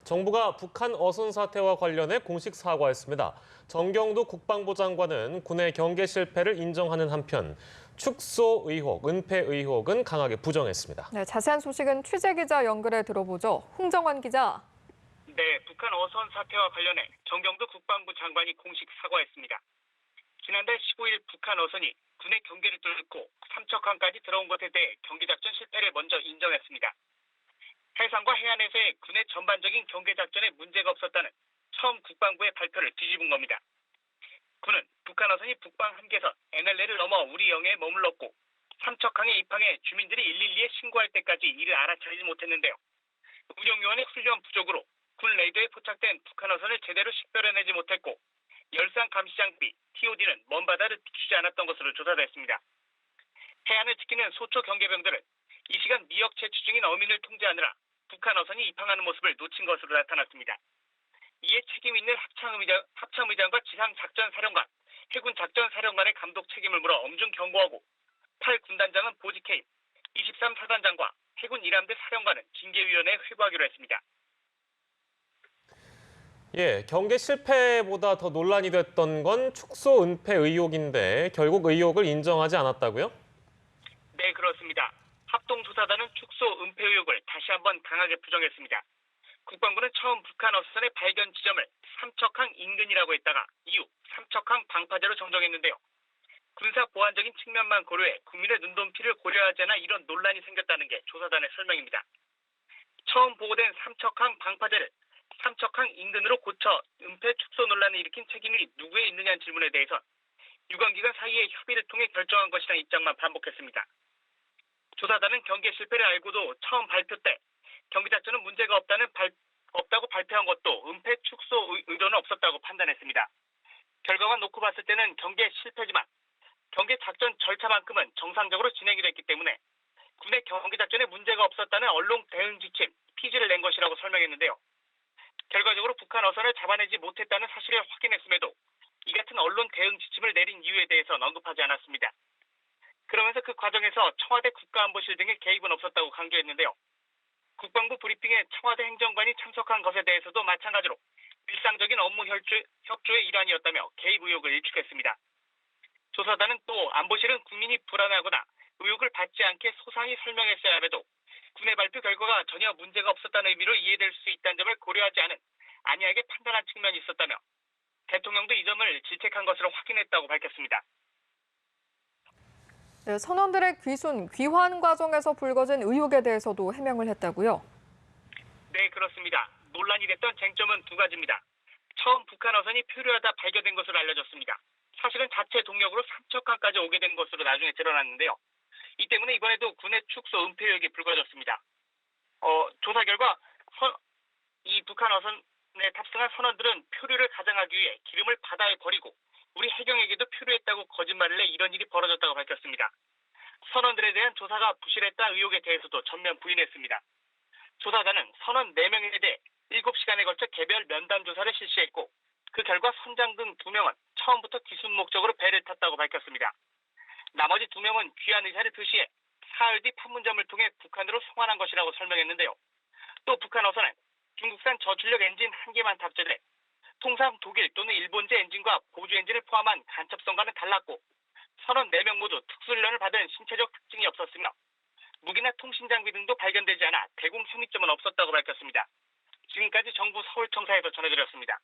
정부가 북한 어선 사태와 관련해 공식 사과했습니다. 정경도 국방부 장관은 군의 경계 실패를 인정하는 한편 축소 의혹, 은폐 의혹은 강하게 부정했습니다. 네, 자세한 소식은 취재 기자 연결해 들어보죠. 홍정환 기자. 네, 북한 어선 사태와 관련해 정경도 국방부 장관이 공식 사과했습니다. 지난달 15일 북한 어선이 군의 경계를 뚫고 삼척항까지 들어온 것에 대해 경계작전 실패를 먼저 인정했습니다. 해상과 해안에서의 군의 전반적인 경계작전에 문제가 없었다는 처음 국방부의 발표를 뒤집은 겁니다. 군은 북한 어선이 북방 한계선 NLL을 넘어 우리 영해에 머물렀고 삼척항에 입항해 주민들이 112에 신고할 때까지 이를 알아차리지 못했는데요. 운영요원의 훈련 부족으로 군 레이더에 포착된 북한 어선을 제대로 식별해내지 못했고 열상 감시 장비 TOD는 먼 바다를 비추지 않았던 것으로 조사됐습니다. 해안을 지키는 소초 경계병들은 이 시간 미역 채취 중인 어민을 통제하느라 북한 어선이 입항하는 모습을 놓친 것으로 나타났습니다. 이에 책임 있는 합참의장과 지상작전사령관, 해군작전사령관의 감독 책임을 물어 엄중 경고하고 8군단장은 보직해임, 23사단장과 해군 1함대 사령관은 징계위원회에 회부하기로 했습니다. 경계 실패보다 더 논란이 됐던 건 축소 은폐 의혹인데 결국 의혹을 인정하지 않았다고요? 네, 그렇습니다. 합동조사단은 축소 은폐 의혹을 다시 한번 강하게 부정했습니다. 국방부는 처음 북한 어선의 발견 지점을 삼척항 인근이라고 했다가 이후 삼척항 방파제로 정정했는데요. 군사 보안적인 측면만 고려해 국민의 눈높이를 고려하지 않아 이런 논란이 생겼다는 게 조사단의 설명입니다. 처음 보고된 삼척항 방파제를 삼척항 인근으로 고쳐 은폐 축소 논란을 일으킨 책임이 누구에 있느냐는 질문에 대해선 유관기관 사이의 협의를 통해 결정한 것이라는 입장만 반복했습니다. 조사단은 경계 실패를 알고도 처음 발표 때 경계작전은 문제가 없다고 발표한 것도 은폐 축소 의도는 없었다고 판단했습니다. 결과만 놓고 봤을 때는 경계 실패지만 경계작전 절차만큼은 정상적으로 진행이 됐기 때문에 군의 경계작전에 문제가 없었다는 언론 대응 지침, 피지를 낸 것이라고 설명했는데요. 결과적으로 북한 어선을 잡아내지 못했다는 사실을 확인했음에도 이 같은 언론 대응 지침을 내린 이유에 대해서는 언급하지 않았습니다. 그러면서 그 과정에서 청와대 국가안보실 등의 개입은 없었다고 강조했는데요. 국방부 브리핑에 청와대 행정관이 참석한 것에 대해서도 마찬가지로 일상적인 업무 협조의 일환이었다며 개입 의혹을 일축했습니다. 조사단은 또 안보실은 국민이 불안하거나 의혹을 받지 않게 소상히 설명했어야 함에도 군의 발표 결과가 전혀 문제가 없었다는 의미로 이해될 수 있다는 점을 고려하지 않은 안이하게 판단한 측면이 있었다며 대통령도 이 점을 질책한 것으로 확인했다고 밝혔습니다. 네, 선원들의 귀환 과정에서 불거진 의혹에 대해서도 해명을 했다고요? 네, 그렇습니다. 논란이 됐던 쟁점은 두 가지입니다. 처음 북한 어선이 표류하다 발견된 것으로 알려졌습니다. 사실은 자체 동력으로 삼척항까지 오게 된 것으로 나중에 드러났는데요. 이 때문에 이번에도 군의 축소 은폐 의혹이 불거졌습니다. 조사 결과 이 북한 어선에 탑승한 선원들은 표류를 가장하기 위해 기름을 바다에 버리고 우리 해경에게도 표류했다고 거짓말을 해 이런 일이 벌어졌다고 밝혔습니다. 선원들에 대한 조사가 부실했다는 의혹에 대해서도 전면 부인했습니다. 조사단은 선원 4명에 대해 7시간에 걸쳐 개별 면담 조사를 실시했고 그 결과 선장 등 2명은 처음부터 기순 목적으로 배를 탔다고 밝혔습니다. 나머지 2명은 귀환 의사를 표시해 사흘 뒤 판문점을 통해 북한으로 송환한 것이라고 설명했는데요. 또 북한 어선은 중국산 저출력 엔진 1개만 탑재돼 통상 독일 또는 일본제 엔진과 보조 엔진을 포함한 간첩선과는 달랐고 선원 4명 모두 특수훈련을 받은 신체적 특징이 없었으며 무기나 통신장비 등도 발견되지 않아 대공 혐의점은 없었다고 밝혔습니다. 지금까지 정부 서울청사에서 전해드렸습니다.